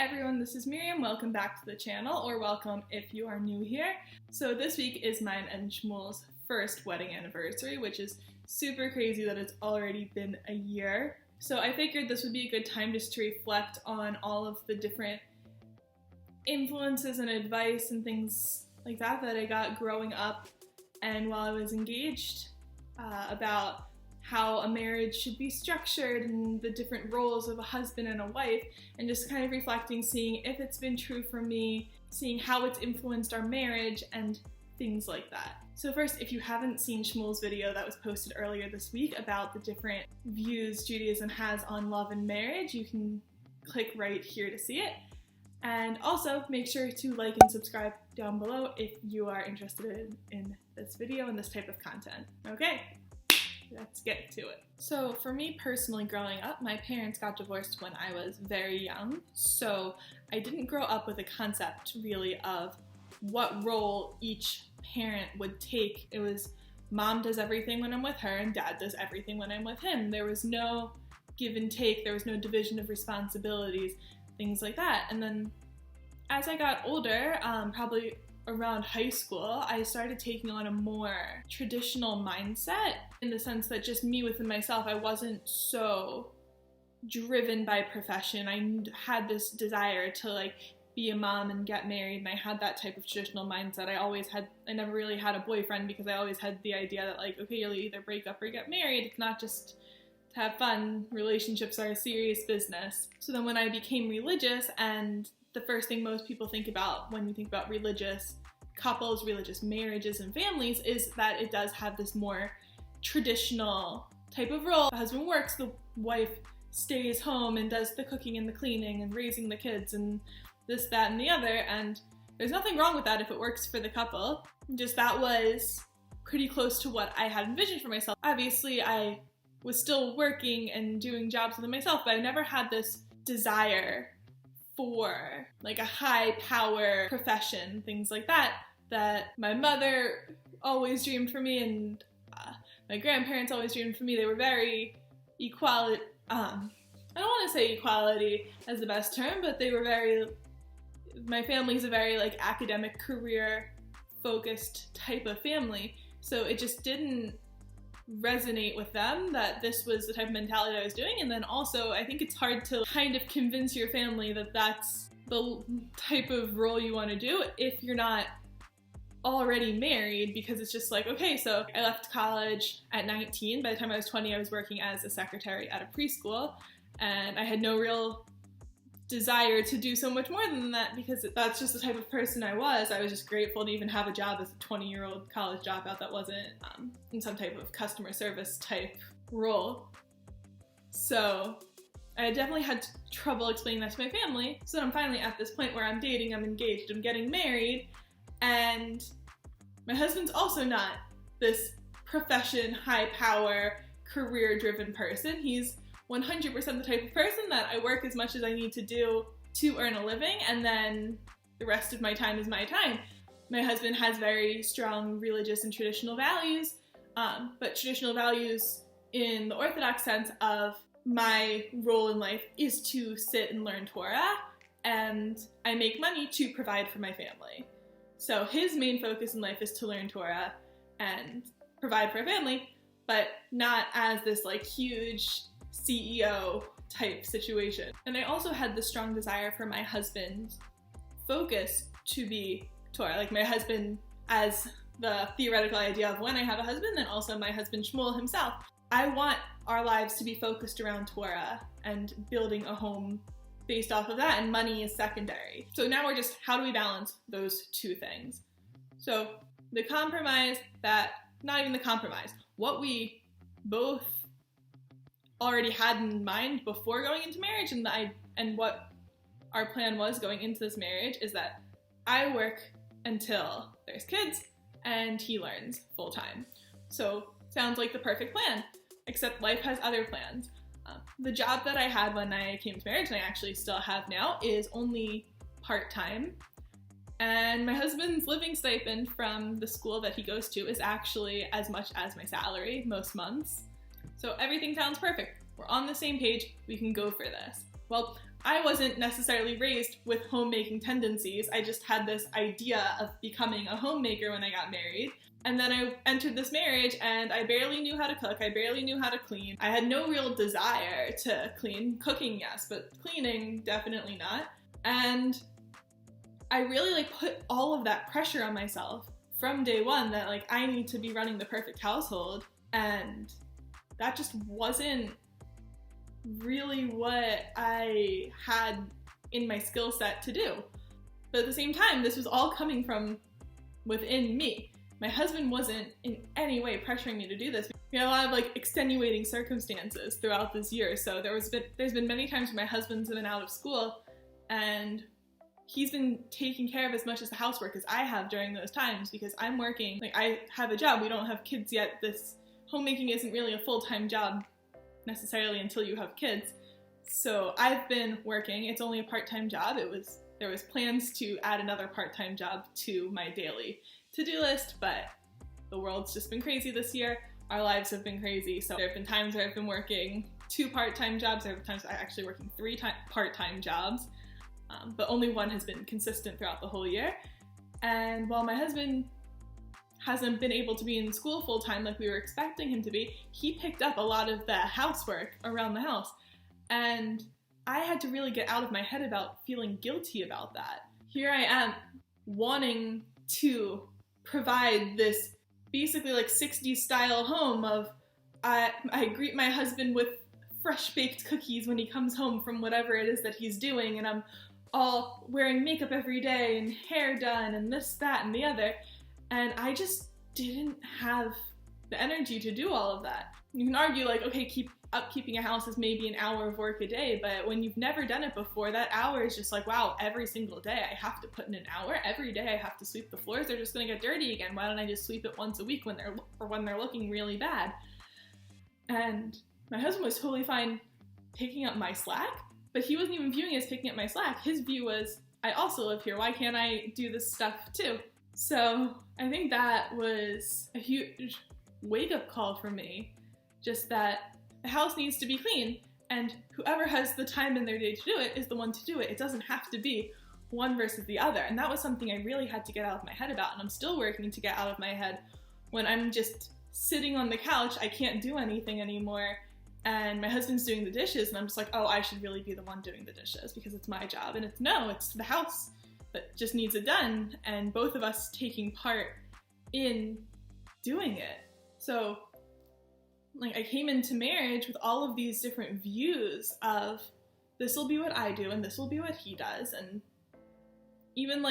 everyone, this is Miriam. Welcome back to the channel, or welcome if you are new here. So this week is mine and Shmuel's first wedding anniversary, which is super crazy that it's already been a year. So I figured this would be a good time just to reflect on all of the different influences and advice and things like that I got growing up and while I was engaged, about how a marriage should be structured and the different roles of a husband and a wife, and just kind of reflecting, seeing if it's been true for me, seeing how it's influenced our marriage and things like that. So first, if you haven't seen Shmuel's video that was posted earlier this week about the different views Judaism has on love and marriage, you can click right here to see it. And also make sure to like and subscribe down below if you are interested in this video and this type of content. Okay, let's get to it. So for me personally, growing up, my parents got divorced when I was very young. So I didn't grow up with a concept really of what role each parent would take. It was mom does everything when I'm with her and dad does everything when I'm with him. There was no give and take, there was no division of responsibilities, things like that. And then as I got older, probably around high school, I started taking on a more traditional mindset in the sense that just me within myself, I wasn't so driven by profession. I had this desire to be a mom and get married, and I had that type of traditional mindset. I never really had a boyfriend because I always had the idea that okay, you'll either break up or get married. It's not just to have fun. Relationships are a serious business. So then when I became religious, and the first thing most people think about when you think about religious couples, religious marriages and families, is that it does have this more traditional type of role. The husband works, the wife stays home and does the cooking and the cleaning and raising the kids and this, that, and the other, and there's nothing wrong with that if it works for the couple. Just that was pretty close to what I had envisioned for myself. Obviously, I was still working and doing jobs within myself, but I never had this desire for a high power profession, things like that my mother always dreamed for me and my grandparents always dreamed for me. They were very equality, I don't want to say equality as the best term, but they were my family's a very academic, career focused type of family, so it just didn't resonate with them that this was the type of mentality I was doing. And then also, I think it's hard to kind of convince your family that that's the type of role you want to do if you're not already married, because it's just okay, so I left college at 19. By the time I was 20, I was working as a secretary at a preschool, and I had no real desire to do so much more than that because that's just the type of person I was. I was just grateful to even have a job as a 20-year-old college dropout that wasn't in some type of customer service type role. So I definitely had trouble explaining that to my family. So I'm finally at this point where I'm dating, I'm engaged, I'm getting married, and my husband's also not this profession, high power, career driven person. He's 100% the type of person that I work as much as I need to do to earn a living, and then the rest of my time is my time. My husband has very strong religious and traditional values, but traditional values in the Orthodox sense of my role in life is to sit and learn Torah, and I make money to provide for my family. So his main focus in life is to learn Torah and provide for a family, but not as this huge CEO type situation. And I also had the strong desire for my husband's focus to be Torah. My husband as the theoretical idea of when I have a husband, and also my husband Shmuel himself. I want our lives to be focused around Torah and building a home based off of that, and money is secondary. So now we're just, how do we balance those two things? So the compromise not even the compromise, what we both already had in mind before going into marriage, and what our plan was going into this marriage, is that I work until there's kids and he learns full time. So sounds like the perfect plan, except life has other plans. The job that I had when I came to marriage, and I actually still have now, is only part-time. And my husband's living stipend from the school that he goes to is actually as much as my salary most months. So everything sounds perfect. We're on the same page. We can go for this. Well, I wasn't necessarily raised with homemaking tendencies. I just had this idea of becoming a homemaker when I got married. And then I entered this marriage and I barely knew how to cook. I barely knew how to clean. I had no real desire to clean. Cooking, yes, but cleaning, definitely not. And I really put all of that pressure on myself from day one that I need to be running the perfect household. And that just wasn't really what I had in my skill set to do. But at the same time, this was all coming from within me. My husband wasn't in any way pressuring me to do this. We had a lot of extenuating circumstances throughout this year. So there's been many times when my husband's been out of school and he's been taking care of as much as the housework as I have during those times because I'm working. I have a job. We don't have kids yet. This homemaking isn't really a full-time job necessarily until you have kids. So I've been working. It's only a part-time job. There was plans to add another part-time job to my daily to-do list, but the world's just been crazy this year. Our lives have been crazy. So there have been times where I've been working 2 part-time jobs. There have been times where I'm actually working 3 part-time jobs, but only one has been consistent throughout the whole year. And while my husband hasn't been able to be in school full-time like we were expecting him to be, he picked up a lot of the housework around the house. And I had to really get out of my head about feeling guilty about that. Here I am wanting to provide this basically 60s style home of I greet my husband with fresh baked cookies when he comes home from whatever it is that he's doing, and I'm all wearing makeup every day and hair done and this, that, and the other. And I just didn't have the energy to do all of that. You can argue okay, keeping a house is maybe an hour of work a day, but when you've never done it before, that hour is just wow, every single day I have to put in an hour. Every day I have to sweep the floors. They're just gonna get dirty again. Why don't I just sweep it once a week when they're looking really bad? And my husband was totally fine picking up my slack, but he wasn't even viewing it as picking up my slack. His view was, I also live here. Why can't I do this stuff too? So I think that was a huge wake-up call for me, just that the house needs to be clean, and whoever has the time in their day to do it is the one to do it. It doesn't have to be one versus the other. And that was something I really had to get out of my head about, and I'm still working to get out of my head when I'm just sitting on the couch. I can't do anything anymore, and my husband's doing the dishes, and I'm just oh, I should really be the one doing the dishes because it's my job. And it's the house that just needs it done, and both of us taking part in doing it. So I came into marriage with all of these different views of this will be what I do and this will be what he does. And even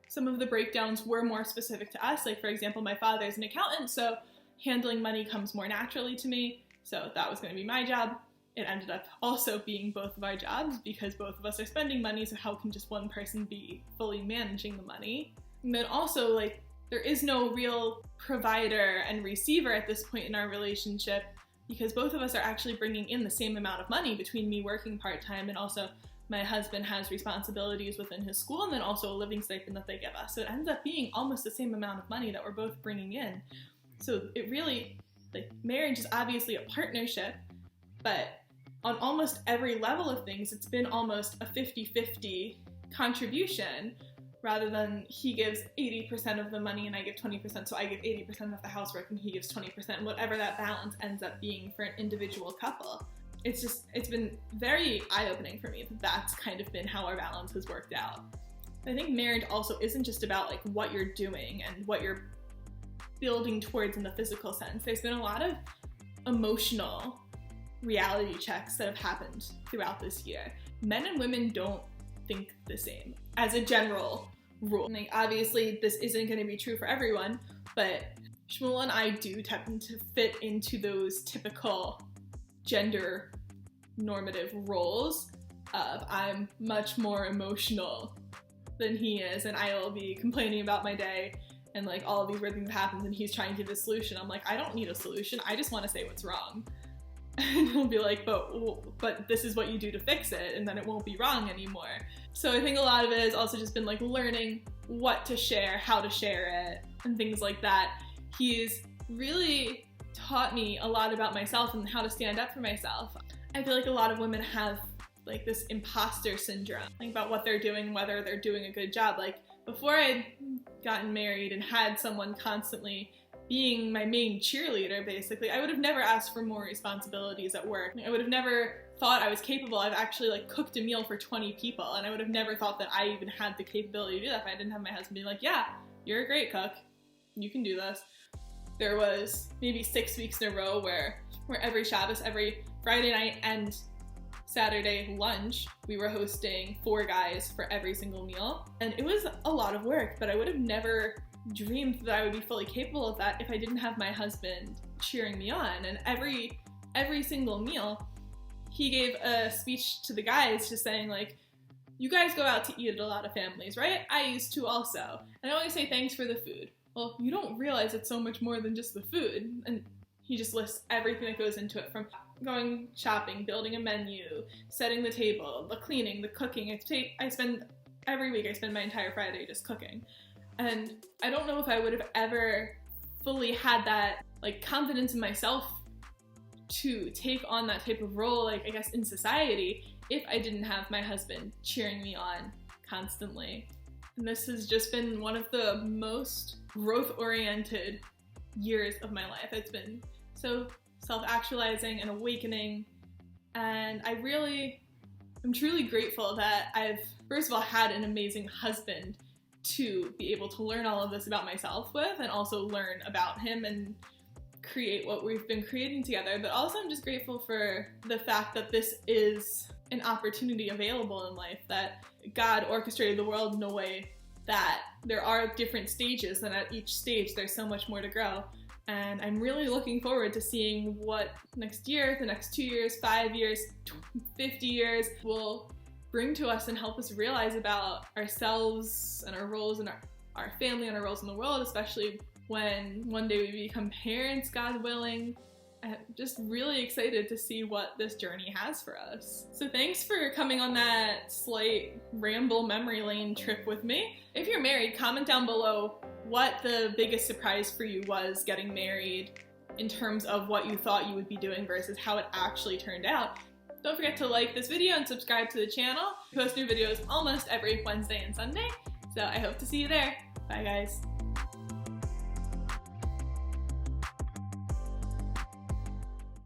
some of the breakdowns were more specific to us. For example, my father's an accountant, so handling money comes more naturally to me. So that was going to be my job. It ended up also being both of our jobs because both of us are spending money, so how can just one person be fully managing the money? And then also there is no real provider and receiver at this point in our relationship because both of us are actually bringing in the same amount of money between me working part-time and also my husband has responsibilities within his school and then also a living stipend that they give us. So it ends up being almost the same amount of money that we're both bringing in. So it really, marriage is obviously a partnership, but on almost every level of things, it's been almost a 50-50 contribution, rather than he gives 80% of the money and I give 20%, so I give 80% of the housework and he gives 20%, whatever that balance ends up being for an individual couple. It's been very eye-opening for me that that's kind of been how our balance has worked out. I think marriage also isn't just about what you're doing and what you're building towards in the physical sense. There's been a lot of emotional reality checks that have happened throughout this year. Men and women don't think the same as a general rule. Obviously this isn't going to be true for everyone, but Shmuel and I do tend to fit into those typical gender normative roles of I'm much more emotional than he is, and I will be complaining about my day and all of these weird things happen, and he's trying to give a solution. I'm I don't need a solution, I just want to say what's wrong. And he'll be but this is what you do to fix it, and then it won't be wrong anymore. So I think a lot of it has also just been learning what to share, how to share it, and things like that. He's really taught me a lot about myself and how to stand up for myself. I feel a lot of women have like this imposter syndrome, think about what they're doing, whether they're doing a good job. Like before I'd gotten married and had someone constantly being my main cheerleader, basically, I would have never asked for more responsibilities at work. I would have never thought I was capable. I've actually like cooked a meal for 20 people, and I would have never thought that I even had the capability to do that if I didn't have my husband being like, yeah, you're a great cook, you can do this. There was maybe 6 weeks in a row where every Shabbos, every Friday night and Saturday lunch, we were hosting 4 guys for every single meal. And it was a lot of work, but I would have never dreamed that I would be fully capable of that if I didn't have my husband cheering me on. And every single meal, he gave a speech to the guys just saying like, you guys go out to eat at a lot of families, right? I used to also. And I always say thanks for the food. Well, you don't realize it's so much more than just the food. And he just lists everything that goes into it, from going shopping, building a menu, setting the table, the cleaning, the cooking. Every week I spend my entire Friday just cooking. And I don't know if I would have ever fully had that like confidence in myself to take on that type of role, like I guess in society, if I didn't have my husband cheering me on constantly. And this has just been one of the most growth-oriented years of my life. It's been so self-actualizing and awakening, and I'm truly grateful that I've, first of all, had an amazing husband to be able to learn all of this about myself with, and also learn about him and create what we've been creating together. But also I'm just grateful for the fact that this is an opportunity available in life, that God orchestrated the world in a way that there are different stages, and at each stage there's so much more to grow. And I'm really looking forward to seeing what next year, the next 2 years, 5 years, 50 years will bring to us and help us realize about ourselves and our roles in our family and our roles in the world, especially when one day we become parents, God willing. I'm just really excited to see what this journey has for us. So thanks for coming on that slight ramble memory lane trip with me. If you're married, comment down below what the biggest surprise for you was getting married, in terms of what you thought you would be doing versus how it actually turned out. Don't forget to like this video and subscribe to the channel. We post new videos almost every Wednesday and Sunday, so I hope to see you there. Bye guys.